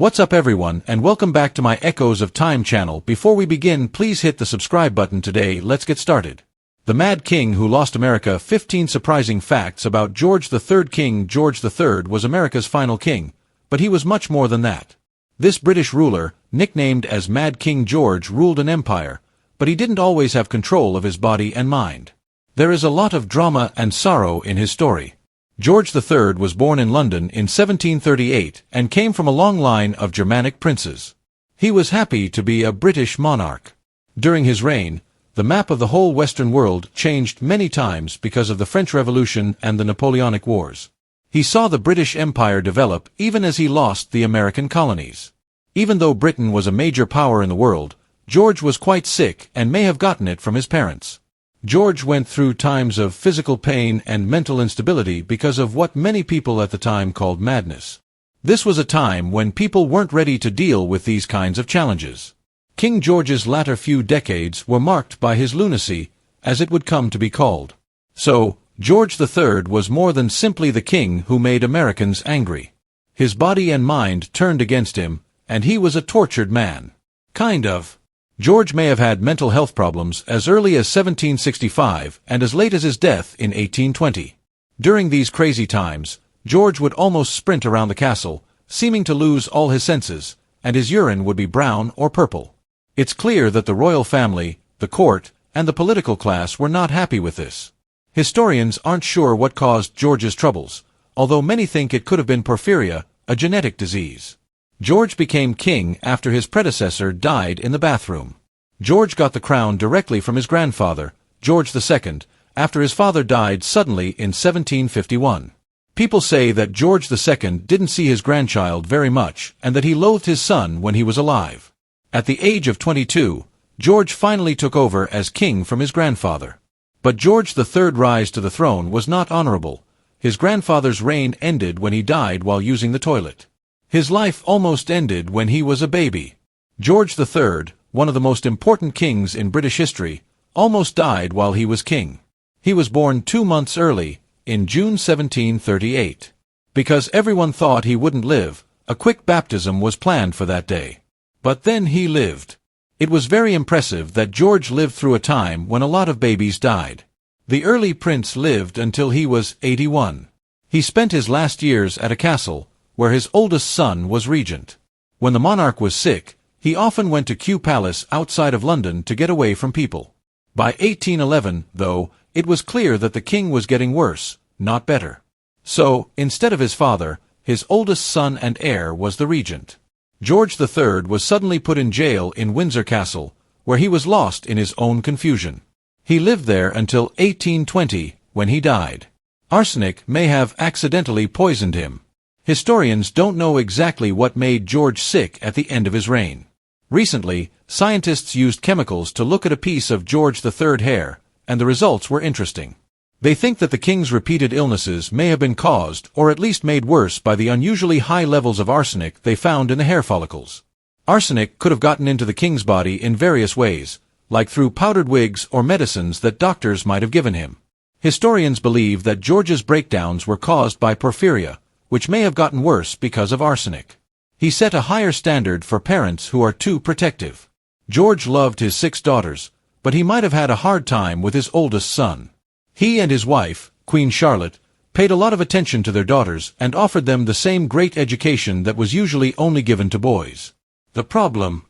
What's up everyone, and welcome back to my Echoes of Time channel. Before we begin, please hit the subscribe button today. Let's get started. The Mad King Who Lost America. 15 surprising facts about George III. King George III was America's final king, but he was much more than that. This British ruler, nicknamed as Mad King George, ruled an empire, but he didn't always have control of his body and mind. There is a lot of drama and sorrow in his story. George III was born in London in 1738 and came from a long line of Germanic princes. He was happy to be a British monarch. During his reign, the map of the whole Western world changed many times because of the French Revolution and the Napoleonic Wars. He saw the British Empire develop even as he lost the American colonies. Even though Britain was a major power in the world, George was quite sick and may have gotten it from his parents. George went through times of physical pain and mental instability because of what many people at the time called madness. This was a time when people weren't ready to deal with these kinds of challenges. King George's latter few decades were marked by his lunacy, as it would come to be called. So, George III was more than simply the king who made Americans angry. His body and mind turned against him, and he was a tortured man. Kind of. George may have had mental health problems as early as 1765 and as late as his death in 1820. During these crazy times, George would almost sprint around the castle, seeming to lose all his senses, and his urine would be brown or purple. It's clear that the royal family, the court, and the political class were not happy with this. Historians aren't sure what caused George's troubles, although many think it could have been porphyria, a genetic disease. George became king after his predecessor died in the bathroom. George got the crown directly from his grandfather, George II, after his father died suddenly in 1751. People say that George II didn't see his grandchild very much and that he loathed his son when he was alive. At the age of 22, George finally took over as king from his grandfather. But George III's rise to the throne was not honorable. His grandfather's reign ended when he died while using the toilet. His life almost ended when he was a baby. George III, one of the most important kings in British history, almost died while he was king. He was born 2 months early, in June 1738. Because everyone thought he wouldn't live, a quick baptism was planned for that day. But then he lived. It was very impressive that George lived through a time when a lot of babies died. The early prince lived until he was 81. He spent his last years at a castle, where his oldest son was regent. When the monarch was sick, he often went to Kew Palace outside of London to get away from people. By 1811, though, it was clear that the king was getting worse, not better. So, instead of his father, his oldest son and heir was the regent. George III was suddenly put in jail in Windsor Castle, where he was lost in his own confusion. He lived there until 1820, when he died. Arsenic may have accidentally poisoned him. Historians don't know exactly what made George sick at the end of his reign. Recently, scientists used chemicals to look at a piece of George III's hair, and the results were interesting. They think that the king's repeated illnesses may have been caused or at least made worse by the unusually high levels of arsenic they found in the hair follicles. Arsenic could have gotten into the king's body in various ways, like through powdered wigs or medicines that doctors might have given him. Historians believe that George's breakdowns were caused by porphyria, which may have gotten worse because of arsenic. He set a higher standard for parents who are too protective. George loved his 6 daughters, but he might have had a hard time with his oldest son. He and his wife, Queen Charlotte, paid a lot of attention to their daughters and offered them the same great education that was usually only given to boys. The problem?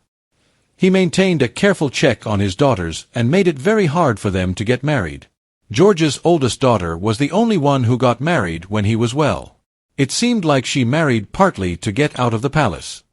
He maintained a careful check on his daughters and made it very hard for them to get married. George's oldest daughter was the only one who got married when he was well. It seemed like she married partly to get out of the palace.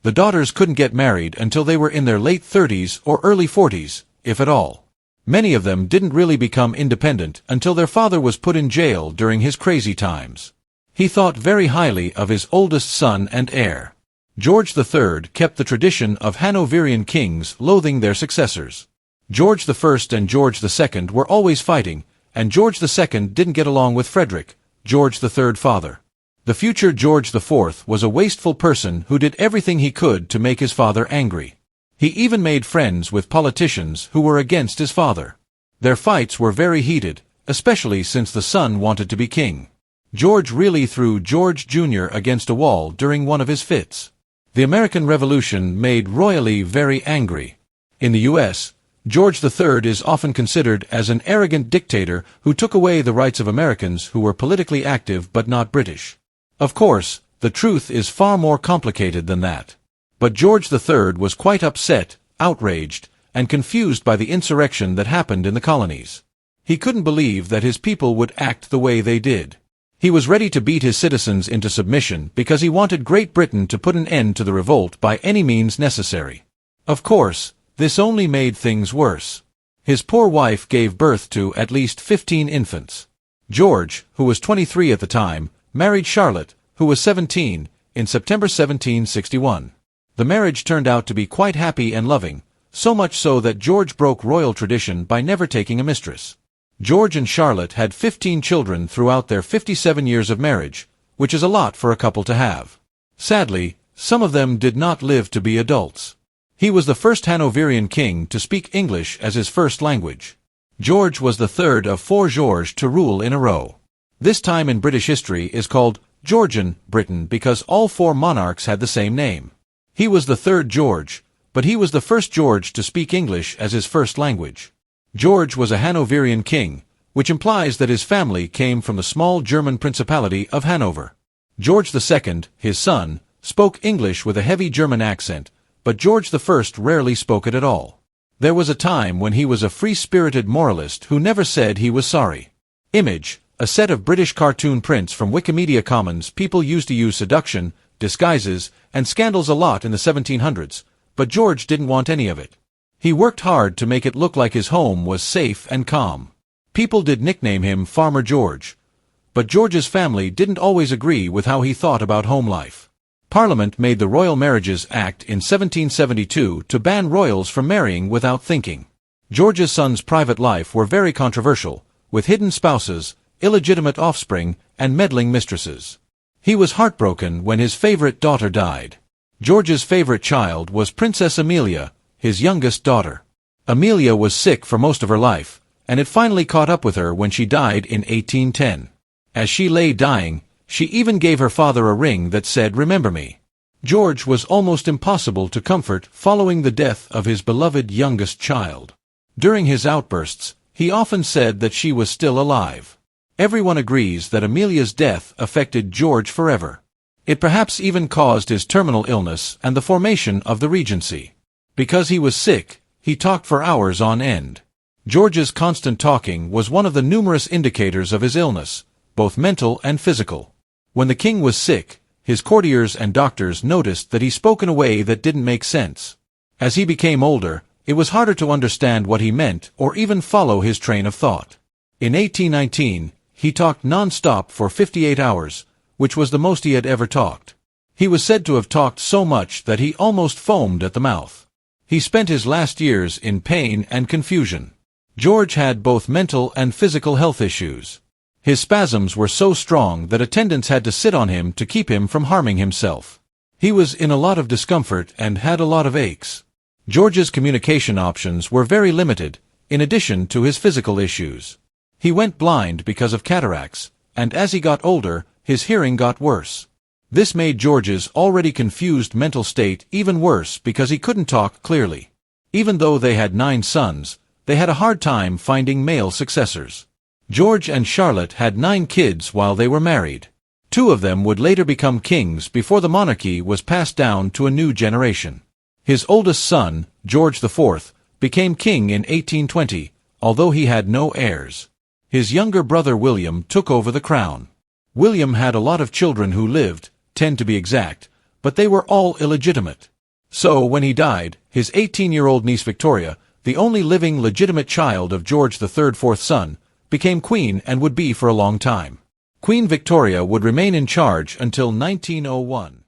The daughters couldn't get married until they were in their late 30s or early 40s, if at all. Many of them didn't really become independent until their father was put in jail during his crazy times. He thought very highly of his oldest son and heir. George III kept the tradition of Hanoverian kings loathing their successors. George I and George II were always fighting, and George II didn't get along with Frederick, George III's father. The future George IV was a wasteful person who did everything he could to make his father angry. He even made friends with politicians who were against his father. Their fights were very heated, especially since the son wanted to be king. George really threw George Jr. against a wall during one of his fits. The American Revolution made royally very angry. In the U.S., George III is often considered as an arrogant dictator who took away the rights of Americans who were politically active but not British. Of course, the truth is far more complicated than that. But George III was quite upset, outraged, and confused by the insurrection that happened in the colonies. He couldn't believe that his people would act the way they did. He was ready to beat his citizens into submission because he wanted Great Britain to put an end to the revolt by any means necessary. Of course, this only made things worse. His poor wife gave birth to at least 15 infants. George, who was 23 at the time, married Charlotte, who was 17, in September 1761. The marriage turned out to be quite happy and loving, so much so that George broke royal tradition by never taking a mistress. George and Charlotte had 15 children throughout their 57 years of marriage, which is a lot for a couple to have. Sadly, some of them did not live to be adults. He was the first Hanoverian king to speak English as his first language. George was the third of 4 Georges to rule in a row. This time in British history is called Georgian Britain because all 4 monarchs had the same name. He was the third George, but he was the first George to speak English as his first language. George was a Hanoverian king, which implies that his family came from the small German principality of Hanover. George II, his son, spoke English with a heavy German accent, but George I rarely spoke it at all. There was a time when he was a free-spirited moralist who never said he was sorry. Image, a set of British cartoon prints from Wikimedia Commons. People used to use seduction, disguises, and scandals a lot in the 1700s, but George didn't want any of it. He worked hard to make it look like his home was safe and calm. People did nickname him Farmer George. But George's family didn't always agree with how he thought about home life. Parliament made the Royal Marriages Act in 1772 to ban royals from marrying without thinking. George's sons' private life were very controversial, with hidden spouses, illegitimate offspring, and meddling mistresses. He was heartbroken when his favorite daughter died. George's favorite child was Princess Amelia, his youngest daughter. Amelia was sick for most of her life, and it finally caught up with her when she died in 1810. As she lay dying, she even gave her father a ring that said, "Remember me." George was almost impossible to comfort following the death of his beloved youngest child. During his outbursts, he often said that she was still alive. Everyone agrees that Amelia's death affected George forever. It perhaps even caused his terminal illness and the formation of the Regency. Because he was sick, he talked for hours on end. George's constant talking was one of the numerous indicators of his illness, both mental and physical. When the king was sick, his courtiers and doctors noticed that he spoke in a way that didn't make sense. As he became older, it was harder to understand what he meant or even follow his train of thought. In 1819, he talked non-stop for 58 hours, which was the most he had ever talked. He was said to have talked so much that he almost foamed at the mouth. He spent his last years in pain and confusion. George had both mental and physical health issues. His spasms were so strong that attendants had to sit on him to keep him from harming himself. He was in a lot of discomfort and had a lot of aches. George's communication options were very limited, in addition to his physical issues. He went blind because of cataracts, and as he got older, his hearing got worse. This made George's already confused mental state even worse because he couldn't talk clearly. Even though they had 9 sons, they had a hard time finding male successors. George and Charlotte had 9 kids while they were married. 2 of them would later become kings before the monarchy was passed down to a new generation. His oldest son, George IV, became king in 1820, although he had no heirs. His younger brother William took over the crown. William had a lot of children who lived, 10 to be exact, but they were all illegitimate. So, when he died, his 18-year-old niece Victoria, the only living legitimate child of George III, fourth son, became queen and would be for a long time. Queen Victoria would remain in charge until 1901.